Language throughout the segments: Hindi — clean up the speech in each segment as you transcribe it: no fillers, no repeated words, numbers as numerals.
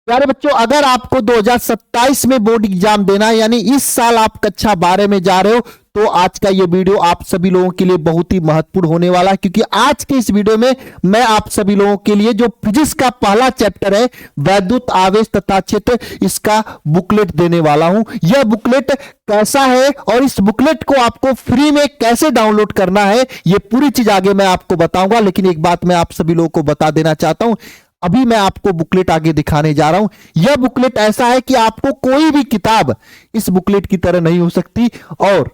प्यारे बच्चों, अगर आपको 2027 में बोर्ड एग्जाम देना है, यानी इस साल आप कक्षा 12 में जा रहे हो, तो आज का ये वीडियो आप सभी लोगों के लिए बहुत ही महत्वपूर्ण होने वाला है, क्योंकि आज के इस वीडियो में मैं आप सभी लोगों के लिए जो फिजिक्स का पहला चैप्टर है, वैद्युत आवेश तथा क्षेत्र, इसका बुकलेट देने वाला हूं। यह बुकलेट कैसा है और इस बुकलेट को आपको फ्री में कैसे डाउनलोड करना है, यह पूरी चीज आगे मैं आपको बताऊंगा। लेकिन एक बात मैं आप सभी लोगों को बता देना चाहता हूं, अभी मैं आपको बुकलेट आगे दिखाने जा रहा हूं। यह बुकलेट ऐसा है कि आपको कोई भी किताब इस बुकलेट की तरह नहीं हो सकती, और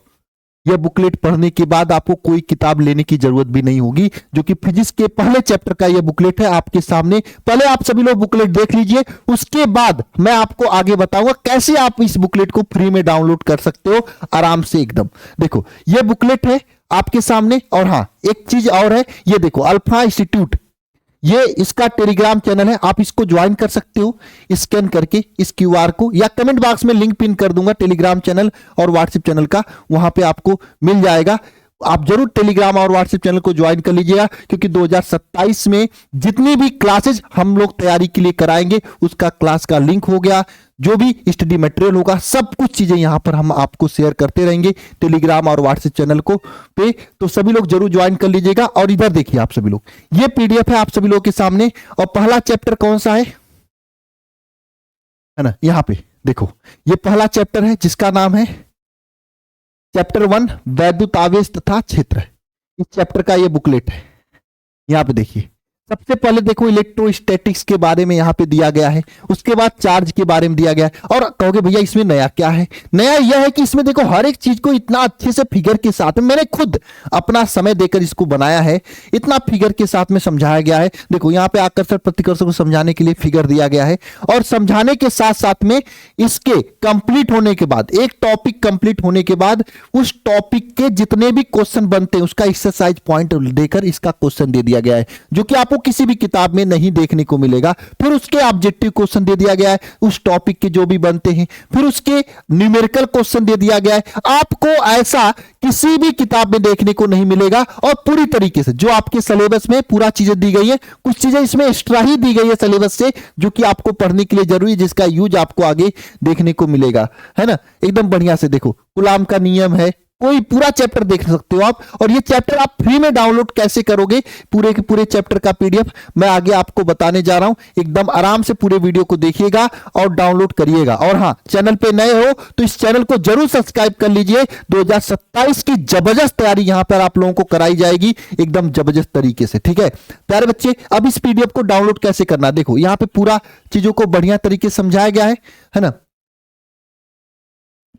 यह बुकलेट पढ़ने के बाद आपको कोई किताब लेने की जरूरत भी नहीं होगी, जो कि फिजिक्स के पहले चैप्टर का यह बुकलेट है आपके सामने। पहले आप सभी लोग बुकलेट देख लीजिए, उसके बाद मैं आपको आगे बताऊंगा कैसे आप इस बुकलेट को फ्री में डाउनलोड कर सकते हो आराम से एकदम। देखो, यह बुकलेट है आपके सामने, और हाँ, एक चीज और है, यह देखो अल्फा इंस्टीट्यूट, ये इसका टेलीग्राम चैनल है, आप इसको ज्वाइन कर सकते हो स्कैन करके इस क्यूआर को, या कमेंट बॉक्स में लिंक पिन कर दूंगा टेलीग्राम चैनल और व्हाट्सएप चैनल का, वहां पे आपको मिल जाएगा। आप जरूर टेलीग्राम और व्हाट्सएप चैनल को ज्वाइन कर लीजिएगा, क्योंकि 2027 में जितनी भी क्लासेज हम लोग तैयारी के लिए कराएंगे, उसका क्लास का लिंक हो गया, जो भी स्टडी मटेरियल होगा, सब कुछ चीजें यहां पर हम आपको शेयर करते रहेंगे टेलीग्राम और व्हाट्सएप चैनल को पे। तो सभी लोग जरूर ज्वाइन कर लीजिएगा। और इधर देखिए आप सभी लोग, ये पीडीएफ है आप सभी लोग के सामने, और पहला चैप्टर कौन सा है ना, यहां पे देखो, ये पहला चैप्टर है जिसका नाम है चैप्टर 1 वैद्युत आवेश तथा क्षेत्र। इस चैप्टर का ये बुकलेट है, यहां पे देखिए। सबसे पहले देखो इलेक्ट्रोस्टैटिक्स के बारे में यहां पे दिया गया है, उसके बाद चार्ज के बारे में दिया गया है। और कहोगे भैया इसमें नया क्या है? नया यह है कि इसमें देखो हर एक चीज को इतना अच्छे से फिगर के साथ में, मैंने खुद अपना समय देकर इसको बनाया है, इतना फिगर के साथ में समझाया गया है। देखो यहाँ पे आकर्षण प्रतिकर्षण को समझाने के लिए फिगर दिया गया है, और समझाने के साथ साथ में इसके कंप्लीट होने के बाद, एक टॉपिक कंप्लीट होने के बाद उस टॉपिक के जितने भी क्वेश्चन बनते हैं उसका एक्सरसाइज पॉइंट देकर इसका क्वेश्चन दे दिया गया है, जो कि आपको किसी भी किताब में नहीं देखने को मिलेगा। फिर उसके ऑब्जेक्टिव क्वेश्चन दे दिया गया है उस टॉपिक के जो भी बनते हैं, फिर उसके न्यूमेरिकल क्वेश्चन दे दिया गया है। आपको ऐसा किसी भी किताब में देखने को नहीं मिलेगा, और पूरी तरीके से जो आपके सिलेबस में पूरा चीजें दी गई है, कुछ चीजें इसमें एक्स्ट्रा ही दी गई है सिलेबस से, जो कि आपको पढ़ने के लिए जरूरी है, जिसका यूज आपको आगे देखने को मिलेगा, है ना। एकदम बढ़िया से देखो, कूलाम का नियम है, कोई पूरा चैप्टर देख सकते हो आप। और ये चैप्टर आप फ्री में डाउनलोड कैसे करोगे, पूरे के पूरे चैप्टर का पीडीएफ मैं आगे आपको बताने जा रहा हूं। एकदम आराम से पूरे वीडियो को देखिएगा और डाउनलोड करिएगा। और हाँ, चैनल पे नए हो तो इस चैनल को जरूर सब्सक्राइब कर लीजिए। 2027 की जबरदस्त तैयारी यहां पर आप लोगों को कराई जाएगी, एकदम जबरदस्त तरीके से, ठीक है प्यारे बच्चे। अब इस पीडीएफ को डाउनलोड कैसे करना, देखो यहां पे पूरा चीजों को बढ़िया तरीके से समझाया गया है ना।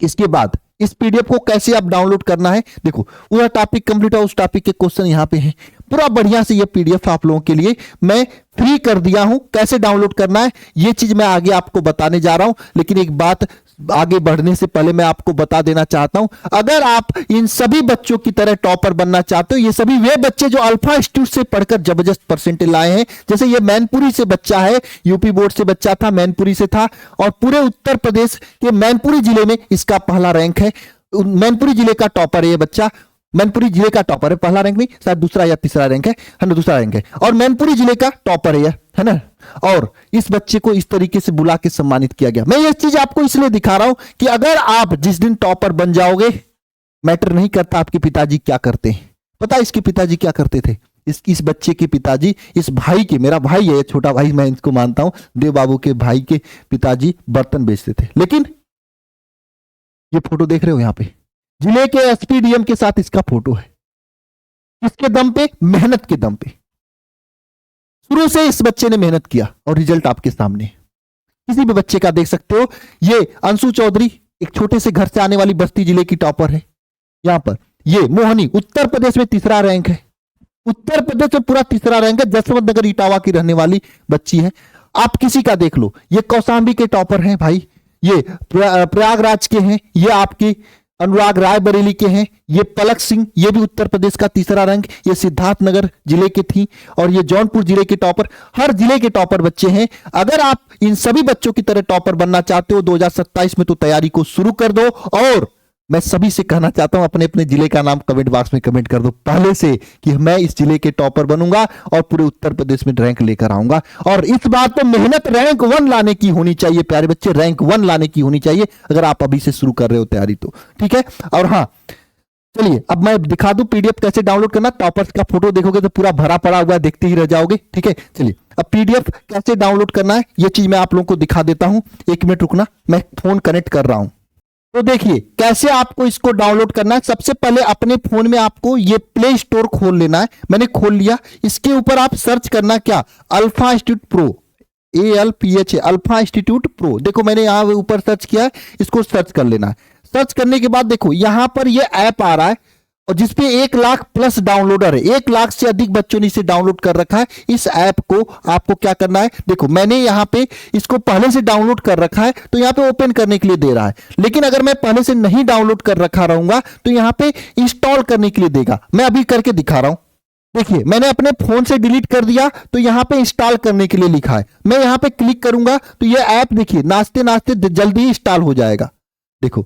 इसके बाद इस पीडीएफ को कैसे आप डाउनलोड करना है, देखो पूरा टॉपिक कंप्लीट है, उस टॉपिक के क्वेश्चन यहां पे हैं, पूरा बढ़िया से ये पीडीएफ आप लोगों के लिए मैं फ्री कर दिया हूं। कैसे डाउनलोड करना है ये चीज मैं आगे आपको बताने जा रहा हूं, लेकिन एक बात आगे बढ़ने से पहले मैं आपको बता देना चाहता हूं, अगर आप इन सभी बच्चों की तरह टॉपर बनना चाहते हो, ये सभी वे बच्चे जो अल्फा इंस्टीट्यूट से पढ़कर जबरदस्त परसेंटेज लाए हैं, जैसे ये मैनपुरी से बच्चा है, यूपी बोर्ड से बच्चा था, मैनपुरी से था, और पूरे उत्तर प्रदेश के मैनपुरी जिले में इसका पहला रैंक है। मैनपुरी जिले का टॉपर है ये बच्चा, मैनपुरी जिले का टॉपर है, पहला रैंक नहीं, शायद दूसरा या तीसरा रैंक है ना, दूसरा रैंक है, और मैनपुरी जिले का टॉपर है ना। और इस बच्चे को इस तरीके से बुला के सम्मानित किया गया। मैं ये चीज आपको इसलिए दिखा रहा हूं कि अगर आप जिस दिन टॉपर बन जाओगे, मैटर नहीं करता आपके पिताजी क्या करते हैं। पता है इसके पिताजी क्या करते थे? इस बच्चे के पिताजी, इस भाई के, मेरा भाई है छोटा भाई, मैं इसको मानता हूं, देव बाबू के भाई के पिताजी बर्तन बेचते थे। लेकिन ये फोटो देख रहे हो यहाँ पे, जिले के एसपीडीएम के साथ इसका फोटो है। किसके दम पे? मेहनत के दम पे। शुरू से इस बच्चे ने मेहनत किया और रिजल्ट आपके सामने, किसी भी बच्चे का देख सकते हो। ये अंशु चौधरी एक छोटे से घर से आने वाली बस्ती जिले की टॉपर है। यहां पर ये मोहनी उत्तर प्रदेश में तीसरा रैंक है, उत्तर प्रदेश में पूरा तीसरा रैंक है, जसवंत नगर इटावा की रहने वाली बच्ची है। आप किसी का देख लो, ये कौशाम्बी के टॉपर हैं भाई, ये प्रयागराज के हैं, ये आपकी अनुराग राय बरेली के हैं, ये पलक सिंह, ये भी उत्तर प्रदेश का तीसरा रैंक, ये सिद्धार्थनगर जिले की थी, और ये जौनपुर जिले के टॉपर। हर जिले के टॉपर बच्चे हैं। अगर आप इन सभी बच्चों की तरह टॉपर बनना चाहते हो 2027 में, तो तैयारी को शुरू कर दो। और मैं सभी से कहना चाहता हूं अपने अपने जिले का नाम कमेंट बॉक्स में कमेंट कर दो पहले से कि मैं इस जिले के टॉपर बनूंगा और पूरे उत्तर प्रदेश में रैंक लेकर आऊंगा। और इस बार तो मेहनत रैंक 1 लाने की होनी चाहिए प्यारे बच्चे, रैंक 1 लाने की होनी चाहिए अगर आप अभी से शुरू कर रहे हो तैयारी तो, ठीक है। और हाँ चलिए अब मैं दिखा दूं पीडीएफ कैसे डाउनलोड करना। टॉपर्स का फोटो देखोगे तो पूरा भरा पड़ा हुआ देखते ही रह जाओगे, ठीक है। चलिए अब पीडीएफ कैसे डाउनलोड करना है ये चीज मैं आप लोगों को दिखा देता हूं। 1 मिनट रुकना, मैं फोन कनेक्ट कर रहा हूं। तो देखिए कैसे आपको इसको डाउनलोड करना है। सबसे पहले अपने फोन में आपको ये प्ले स्टोर खोल लेना है। मैंने खोल लिया। इसके ऊपर आप सर्च करना क्या, alpha institute pro, ALPH alpha institute pro. देखो मैंने यहां ऊपर सर्च किया है, इसको सर्च कर लेना है। सर्च करने के बाद देखो यहां पर ये ऐप आ रहा है और जिसपे 1 लाख प्लस डाउनलोडर है, 1 लाख से अधिक बच्चों ने इसे डाउनलोड कर रखा है। इस ऐप को आपको क्या करना है, देखो मैंने यहां पे इसको पहले से डाउनलोड कर रखा है तो यहां पे ओपन करने के लिए दे रहा है। लेकिन अगर मैं पहले से नहीं डाउनलोड कर रखा रहूंगा तो यहां पे इंस्टॉल करने के लिए देगा। मैं अभी करके दिखा रहा हूं। देखिए मैंने अपने फोन से डिलीट कर दिया तो यहां पे इंस्टॉल करने के लिए लिखा है। मैं यहां पे क्लिक करूंगा तो ये ऐप देखिए नाचते नाचते जल्दी इंस्टॉल हो जाएगा। देखो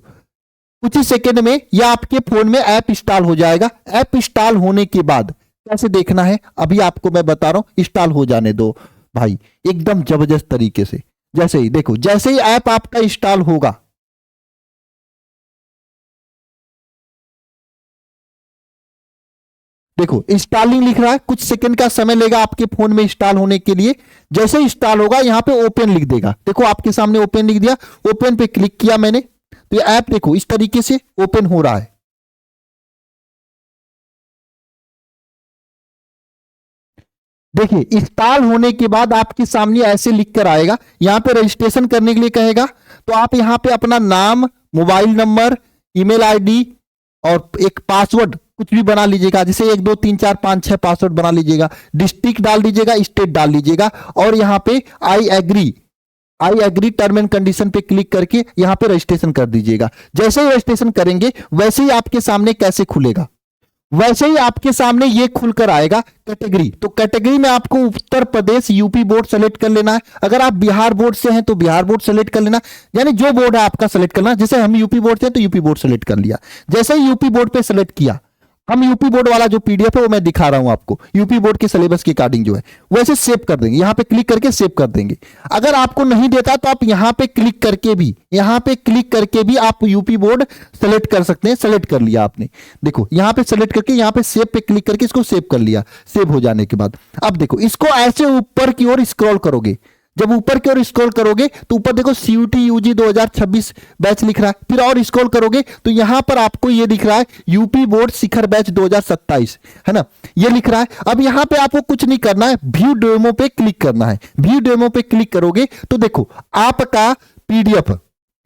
कुछ ही सेकंड में यह आपके फोन में ऐप इंस्टॉल हो जाएगा। ऐप इंस्टॉल होने के बाद कैसे देखना है अभी आपको मैं बता रहा हूं। इंस्टॉल हो जाने दो भाई एकदम जबरदस्त तरीके से। जैसे ही देखो जैसे ही ऐप आपका इंस्टॉल होगा, देखो इंस्टॉलिंग लिख रहा है, कुछ सेकंड का समय लेगा आपके फोन में इंस्टॉल होने के लिए। जैसे इंस्टॉल होगा यहां पे ओपन लिख देगा। देखो आपके सामने ओपन लिख दिया, ओपन पे क्लिक किया मैंने तो ये ऐप देखो इस तरीके से ओपन हो रहा है। देखिए इंस्टॉल होने के बाद आपके सामने ऐसे लिख कर आएगा। यहां पे रजिस्ट्रेशन करने के लिए कहेगा तो आप यहां पे अपना नाम, मोबाइल नंबर, ईमेल आईडी और एक पासवर्ड कुछ भी बना लीजिएगा। जैसे 1 2 3 4 5 6 पासवर्ड बना लीजिएगा। डिस्ट्रिक्ट डाल दीजिएगा, स्टेट डाल लीजिएगा और यहां पे I agree term and condition पे क्लिक करके यहां पे रजिस्ट्रेशन कर दीजिएगा। जैसे ही रजिस्ट्रेशन करेंगे वैसे ही आपके सामने कैसे खुलेगा, वैसे ही आपके सामने ये खुलकर आएगा कैटेगरी। तो कैटेगरी में आपको Uttar Pradesh UP board select कर लेना है। अगर आप बिहार बोर्ड से हैं तो बिहार बोर्ड सेलेक्ट कर लेना, यानी जो बोर्ड है आपका सेलेक्ट करना। जैसे हम यूपी बोर्ड से हैं तो यूपी बोर्ड सेलेक्ट कर लिया। जैसे ही यूपी बोर्ड पे सेलेक्ट किया, हम यूपी बोर्ड वाला जो पीडीएफ है वो मैं दिखा रहा हूं आपको, यूपी बोर्ड के सिलेबस के अकॉर्डिंग जो है वैसे सेव कर देंगे। यहां पे क्लिक करके सेव कर देंगे। अगर आपको नहीं देता तो आप यहां पे क्लिक करके भी आप यूपी बोर्ड सेलेक्ट कर सकते हैं। सेलेक्ट कर लिया आपने, देखो यहां पे सेलेक्ट करके यहां पे सेव पे क्लिक करके इसको सेव कर लिया। सेव हो जाने के बाद अब देखो इसको ऐसे ऊपर की ओर स्क्रॉल करोगे। जब ऊपर की ओर स्क्रॉल करोगे तो ऊपर देखो CUT UG 2026 बैच लिख रहा है। फिर और स्क्रॉल करोगे तो यहां पर आपको ये दिख रहा है यूपी बोर्ड शिखर बैच 2027 है ना, ये लिख रहा है। अब यहां पे आपको कुछ नहीं करना है, व्यू डेमो पे क्लिक करना है। व्यू डेमो पे क्लिक करोगे तो देखो आपका पीडीएफ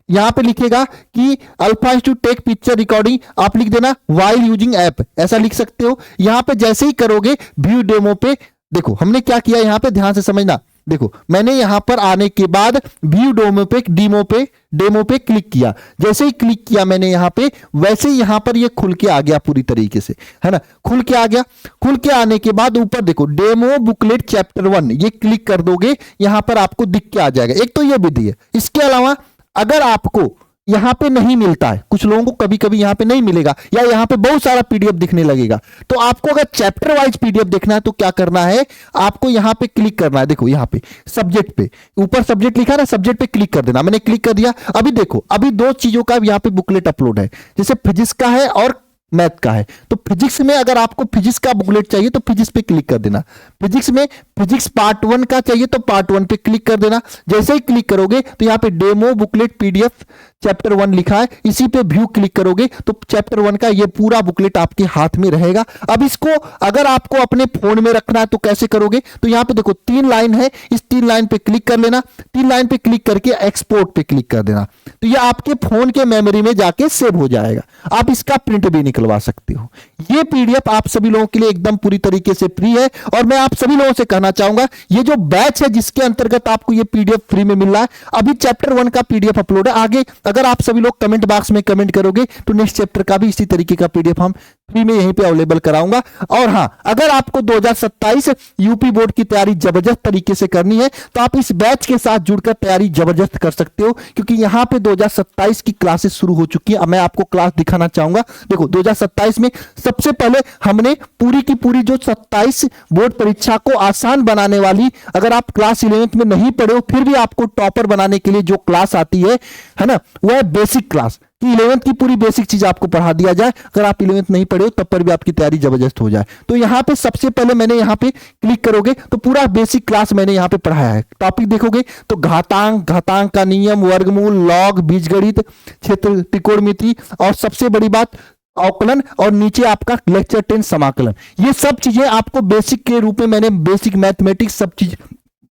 यहां पे लिखेगा कि alpha institute take picture recording, आप लिख देना वाइल यूजिंग ऐप, ऐसा लिख सकते हो। यहां पे जैसे ही करोगे व्यू डेमो पे, देखो हमने क्या किया यहां पे ध्यान से समझना। देखो मैंने यहां पर आने के बाद व्यू डेमो पे क्लिक किया। जैसे ही क्लिक किया मैंने यहां पे, वैसे ही यहां पर ये खुल के आ गया पूरी तरीके से, है ना, खुल के आ गया। खुल के आने के बाद ऊपर देखो डेमो बुकलेट चैप्टर 1, ये क्लिक कर दोगे यहां पर आपको दिख के आ जाएगा। एक तो ये विधि है। इसके अलावा अगर आपको यहां पे नहीं मिलता है, कुछ लोगों को कभी कभी यहां पे नहीं मिलेगा या यहां पे बहुत सारा पीडीएफ दिखने लगेगा, तो आपको अगर चैप्टर वाइज पीडीएफ देखना है तो क्या करना है, आपको यहां पे क्लिक करना है। देखो यहां पे सब्जेक्ट पे ऊपर सब्जेक्ट लिखा है ना, सब्जेक्ट पे क्लिक कर देना। मैंने क्लिक कर दिया। अभी देखो अभी 2 चीजों का यहां पे बुकलेट अपलोड है, जैसे फिजिक्स का है और मैथ का है। तो फिजिक्स में अगर आपको फिजिक्स का बुकलेट चाहिए तो फिजिक्स पे क्लिक कर देना। फिजिक्स में फिजिक्स पार्ट 1 का चाहिए तो पार्ट 1 पे क्लिक कर देना। जैसे ही क्लिक करोगे तो यहां पे डेमो बुकलेट पीडीएफ चैप्टर 1 लिखा है, इसी पे व्यू क्लिक करोगे तो चैप्टर 1 का ये पूरा बुकलेट आपके हाथ में रहेगा। अब इसको अगर आपको अपने फोन में रखना है तो कैसे करोगे, तो यहां पे देखो 3 लाइन है, इस 3 लाइन पे क्लिक कर लेना। 3 लाइन पे क्लिक करके एक्सपोर्ट पे क्लिक कर देना, तो ये आपके फोन के मेमोरी में जाके सेव हो जाएगा। आप इसका प्रिंट भी निकलवा सकते हो। ये पीडीएफ आप सभी लोगों के लिए एकदम पूरी तरीके से फ्री है। और मैं आप सभी लोगों से कहना चाहूंगा ये जो बैच है जिसके अंतर्गत आपको ये पीडीएफ फ्री में मिल रहा है, अभी चैप्टर 1 का पीडीएफ अपलोड है। आगे अगर आप सभी लोग कमेंट बॉक्स में कमेंट करोगे तो नेक्स्ट चैप्टर का भी इसी तरीके का पीडीएफ हम फ्री में यहीं पे अवेलेबल कराऊंगा। और हां, अगर आपको 2027 यूपी बोर्ड की तैयारी जबरदस्त तरीके से करनी है तो आप इस बैच के साथ जुड़कर तैयारी जबरदस्त कर सकते हो, क्योंकि यहां पे 2027 की क्लासेस शुरू हो चुकी है। अब मैं आपको क्लास दिखाना चाहूंगा। देखो 2027 में सबसे पहले हमने पूरी की पूरी जो 27 बोर्ड परीक्षा को आसान बनाने वाली, अगर आप क्लास 11th में नहीं पढ़े हो फिर भी आपको टॉपर बनाने के लिए जो क्लास आती है ना, वह है बेसिक क्लास, कि 11th की पूरी बेसिक चीज आपको पढ़ा दिया जाए। अगर आप 11th नहीं पढ़े हो तब पर भी आपकी तैयारी जबरदस्त हो जाए। तो यहां पे सबसे पहले मैंने यहां पे क्लिक करोगे तो पूरा बेसिक क्लास मैंने यहां पे पढ़ाया है। टॉपिक देखोगे तो घातांक का नियम, वर्गमूल, लॉग, बीजगणित, क्षेत्र, त्रिकोणमिति और सबसे बड़ी बात अवकलन, और नीचे आपका लेक्चर 10 समाकलन। ये सब चीजें आपको बेसिक के रूप में मैंने बेसिक मैथमेटिक्स सब चीज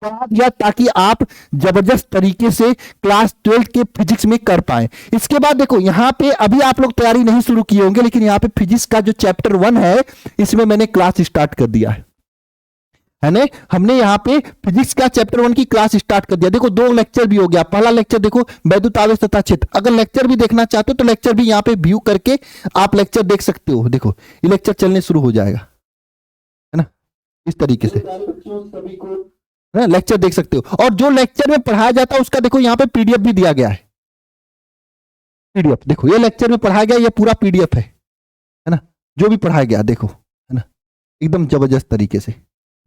पढ़ा दिया ताकि आप जबरदस्त तरीके से क्लास 12 के फिजिक्स में कर पाए। इसके बाद देखो यहां पे अभी आप लोग तैयारी नहीं शुरू किए होंगे, लेकिन यहां पे फिजिक्स का जो चैप्टर 1 है इसमें मैंने क्लास स्टार्ट कर दिया है ना। हमने यहाँ पे फिजिक्स का चैप्टर 1 की क्लास स्टार्ट कर दिया। देखो 2 लेक्चर भी हो गया। पहला लेक्चर देखो वैद्युत आवेश तथा क्षेत्र। अगर लेक्चर भी देखना चाहते हो तो लेक्चर भी यहाँ पे व्यू करके आप लेक्चर देख सकते हो। देखो ये लेक्चर चलने शुरू हो जाएगा, है ना, इस तरीके से लेक्चर देख सकते हो। और जो लेक्चर में पढ़ाया जाता है उसका देखो यहाँ पे पीडीएफ भी दिया गया है। पीडीएफ देखो, ये लेक्चर में पढ़ाया गया, ये पूरा पीडीएफ है ना, जो भी पढ़ाया गया देखो, है ना, एकदम जबरदस्त तरीके से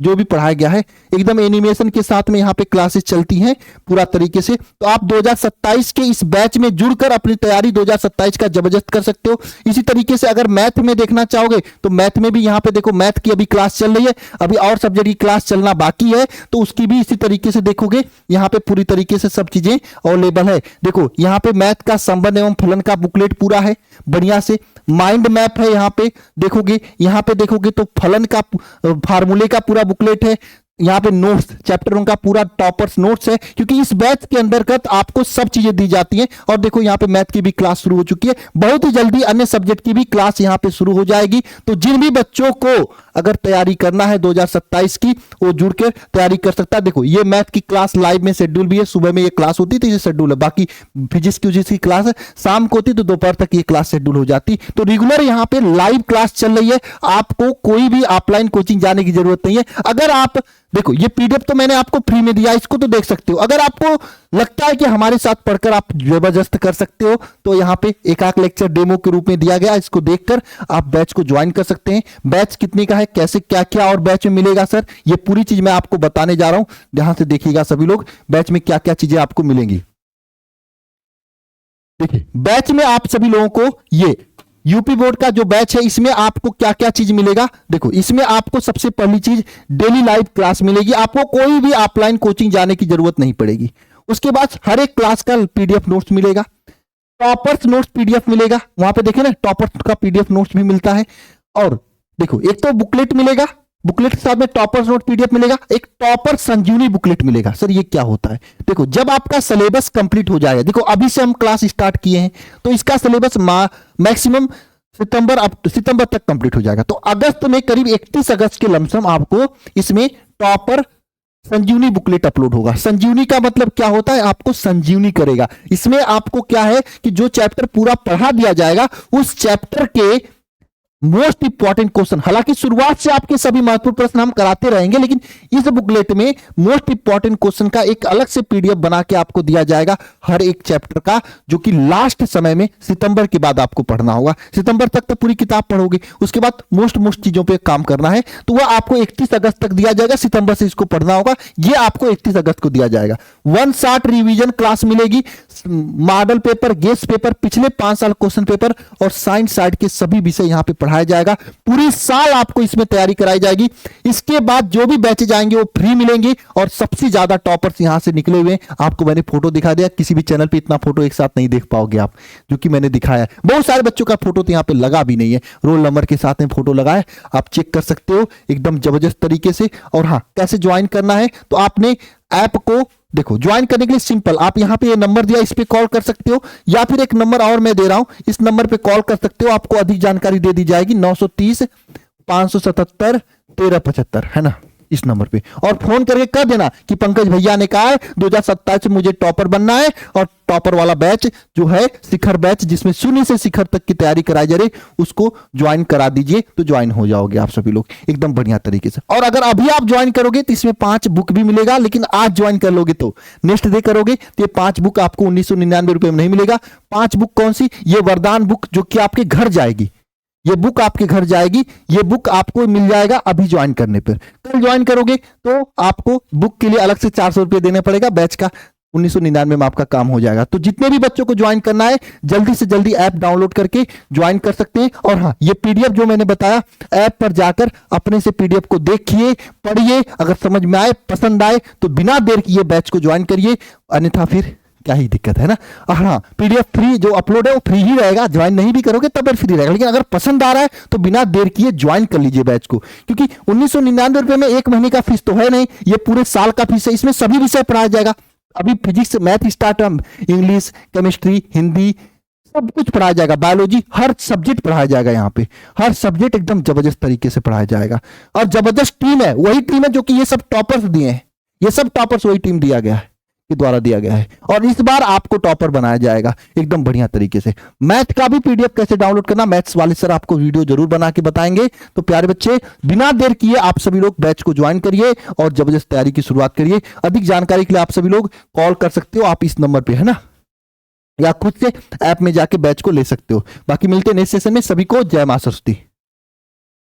जो भी पढ़ाया गया है, एकदम एनिमेशन के साथ में यहाँ पे क्लासेस चलती हैं पूरा तरीके से। तो आप 2027 के इस बैच में जुड़कर अपनी तैयारी 2027 का जबरदस्त कर सकते हो। इसी तरीके से अगर मैथ में देखना चाहोगे तो मैथ में भी यहाँ पे देखो मैथ की अभी क्लास चल रही है, अभी और सब्जेक्ट की क्लास चलना बाकी है, तो उसकी भी इसी तरीके से देखोगे यहाँ पे पूरी तरीके से सब चीजें अवेलेबल है। देखो यहाँ पे मैथ का संबंध एवं फलन का बुकलेट पूरा है बढ़िया से। माइंड मैप है यहाँ पे देखोगे तो फलन का फार्मूले का पूरा बुकलेट है। यहाँ पे नोट्स, चैप्टर 1 का पूरा टॉपर्स नोट्स है, क्योंकि इस बैच के अंतर्गत आपको सब चीजें दी जाती हैं। और देखो यहाँ पे मैथ की भी क्लास शुरू हो चुकी है, बहुत ही जल्दी अन्य सब्जेक्ट की भी क्लास यहाँ पे शुरू हो जाएगी। तो जिन भी बच्चों को अगर तैयारी करना है 2027 की, वो जुड़कर तैयारी कर सकता है। देखो ये मैथ की क्लास लाइव में शेड्यूल भी है, सुबह में ये क्लास होती थी, ये शेड्यूल है। बाकी फिजिक्स की क्लास है शाम को होती, तो दोपहर तक ये क्लास शेड्यूल हो जाती। तो रेगुलर यहाँ पे लाइव क्लास चल रही है, आपको कोई भी ऑफलाइन कोचिंग जाने की जरूरत नहीं है। अगर आप देखो ये पीडीएफ तो मैंने आपको फ्री में दिया, इसको तो देख सकते हो। अगर आपको लगता है कि हमारे साथ पढ़कर आप जबरदस्त कर सकते हो तो यहाँ पे एक आध लेक्चर डेमो के रूप में दिया गया, इसको देखकर आप बैच को ज्वाइन कर सकते हैं। बैच कितने का है, कैसे क्या क्या और बैच में मिलेगा सर, ये पूरी चीज मैं आपको बताने जा रहा हूं। ध्यान से देखिएगा सभी लोग, बैच में क्या क्या चीजें आपको मिलेंगी। देखिए बैच में आप सभी लोगों को ये यूपी बोर्ड का जो बैच है इसमें आपको क्या क्या चीज मिलेगा। देखो इसमें आपको सबसे पहली चीज डेली लाइव क्लास मिलेगी, आपको कोई भी ऑफलाइन कोचिंग जाने की जरूरत नहीं पड़ेगी। उसके बाद हर एक क्लास का पीडीएफ नोट्स मिलेगा, टॉपर्स नोट्स पीडीएफ मिलेगा, वहां पे देखे ना टॉपर्स का पीडीएफ नोट्स भी मिलता है। और देखो एक तो बुकलेट मिलेगा, बुकलेट के साथ में टॉपर्स नोट पीडीएफ मिलेगा, एक टॉपर संजीवनी बुकलेट मिलेगा। सर ये क्या होता है, देखो जब आपका सिलेबस कंप्लीट हो जाएगा, देखो अभी से हम क्लास स्टार्ट किए हैं तो इसका सिलेबस मैक्सिमम सितंबर तक कंप्लीट हो जाएगा। तो अगस्त में करीब 31 अगस्त के लमसम आपको इसमें टॉपर संजीवनी बुकलेट अपलोड होगा। संजीवनी का मतलब क्या होता है, आपको संजीवनी करेगा। इसमें आपको क्या है कि जो चैप्टर पूरा पढ़ा दिया जाएगा उस चैप्टर के मोस्ट इंपॉर्टेंट क्वेश्चन, हालांकि शुरुआत से आपके सभी महत्वपूर्ण प्रश्न हम कराते रहेंगे, लेकिन इस बुकलेट में मोस्ट इंपॉर्टेंट क्वेश्चन का एक अलग से पीडीएफ बना के आपको दिया जाएगा हर एक चैप्टर का, जो कि लास्ट समय में सितंबर के बाद आपको पढ़ना होगा। सितंबर तक तो पूरी किताब पढ़ोगे, उसके बाद मोस्ट चीजों पे काम करना है, तो वह आपको 31 अगस्त तक दिया जाएगा। सितंबर से इसको पढ़ना होगा, यह आपको 31 अगस्त को दिया जाएगा। 1 शॉट रिवीजन क्लास मिलेगी, मॉडल पेपर, गेस्ट पेपर, पिछले 5 साल क्वेश्चन पेपर और साइंस साइड के सभी विषय यहां पे पढ़ाया जाएगा। पूरी साल आपको इसमें तैयारी कराई जाएगी। इसके बाद जो भी बैचेज जाएंगे वो फ्री मिलेंगे और सबसे ज्यादा टॉपर्स यहां से निकले हुए। आपको मैंने फोटो दिखा दिया, किसी भी चैनल पे इतना फोटो एक साथ नहीं देख पाओगे आप, जो कि मैंने दिखाया है। बहुत सारे बच्चों का फोटो तो यहां पे लगा भी नहीं है, रोल नंबर के साथ में फोटो लगाए, आप चेक कर सकते हो एकदम जबरदस्त तरीके से। और हाँ, कैसे ज्वाइन करना है, तो आपने ऐप को देखो ज्वाइन करने के लिए सिंपल, आप यहां पे ये नंबर दिया, इस पे कॉल कर सकते हो, या फिर एक नंबर और मैं दे रहा हूं, इस नंबर पे कॉल कर सकते हो, आपको अधिक जानकारी दे दी जाएगी। 930 577 1375, है ना। इस नंबर पे, और फोन करके कह देना कि पंकज भैया ने कहा है 2027 में मुझे टॉपर बनना है, और टॉपर वाला बैच जो है शिखर बैच, जिसमें शून्य से शिखर तक की तैयारी कराई जा रही, उसको ज्वाइन करा दीजिए, तो ज्वाइन हो जाओगे आप सभी लोग एकदम बढ़िया तरीके से। और अगर अभी आप ज्वाइन करोगे तो इसमें 5 बुक भी मिलेगा, लेकिन आज ज्वाइन कर लोगे तो नेक्स्ट डे करोगे तो ये 5 बुक आपको 1999 रुपए में नहीं मिलेगा। 5 बुक कौन सी? ये वरदान बुक जो कि आपके घर जाएगी, ये बुक आपके घर जाएगी, ये बुक आपको मिल जाएगा अभी ज्वाइन करने पर। कल ज्वाइन करोगे तो आपको बुक के लिए अलग से 400 रुपये देना पड़ेगा, बैच का 1999 में आपका काम हो जाएगा। तो जितने भी बच्चों को ज्वाइन करना है जल्दी से जल्दी ऐप डाउनलोड करके ज्वाइन कर सकते हैं। और हाँ, ये पीडीएफ जो मैंने बताया, ऐप पर जाकर अपने से पीडीएफ को देखिए, पढ़िए, अगर समझ में आए, पसंद आए तो बिना देर किए बैच को ज्वाइन करिए, अन्यथा फिर क्या ही दिक्कत है ना। और हाँ, पीडीएफ फ्री जो अपलोड है वो फ्री ही रहेगा, ज्वाइन नहीं भी करोगे तब फ्री रहेगा, लेकिन अगर पसंद आ रहा है तो बिना देर किए ज्वाइन कर लीजिए बैच को, क्योंकि 1999 रुपए में एक महीने का फीस तो है नहीं, ये पूरे साल का फीस है। इसमें सभी विषय पढ़ाया जाएगा, अभी physics, math start, English, chemistry, Hindi, सब कुछ पढ़ाया जाएगा, बायोलॉजी, हर सब्जेक्ट पढ़ाया जाएगा। यहाँ पे हर सब्जेक्ट एकदम जबरदस्त तरीके से पढ़ाया जाएगा, और जबरदस्त टीम है, वही टीम है जो कि ये सब टॉपर्स दिए हैं, ये सब टॉपर्स वही टीम दिया गया है, के द्वारा दिया गया है, और इस बार आपको टॉपर बनाया जाएगा एकदम बढ़िया तरीके से। मैथ का भी पीडीएफ कैसे डाउनलोड करना, मैथ्स वाले सर आपको वीडियो जरूर बना के बताएंगे। तो प्यारे बच्चे, बिना देर किए आप सभी लोग बैच को ज्वाइन करिए और जबरदस्त तैयारी की शुरुआत करिए। अधिक जानकारी के लिए आप सभी लोग कॉल कर सकते हो, आप इस नंबर पे, है ना, या खुद से ऐप में जाके बैच को ले सकते हो। बाकी मिलते हैं नेक्स्ट सेशन में। सभी को जय मां सरस्वती।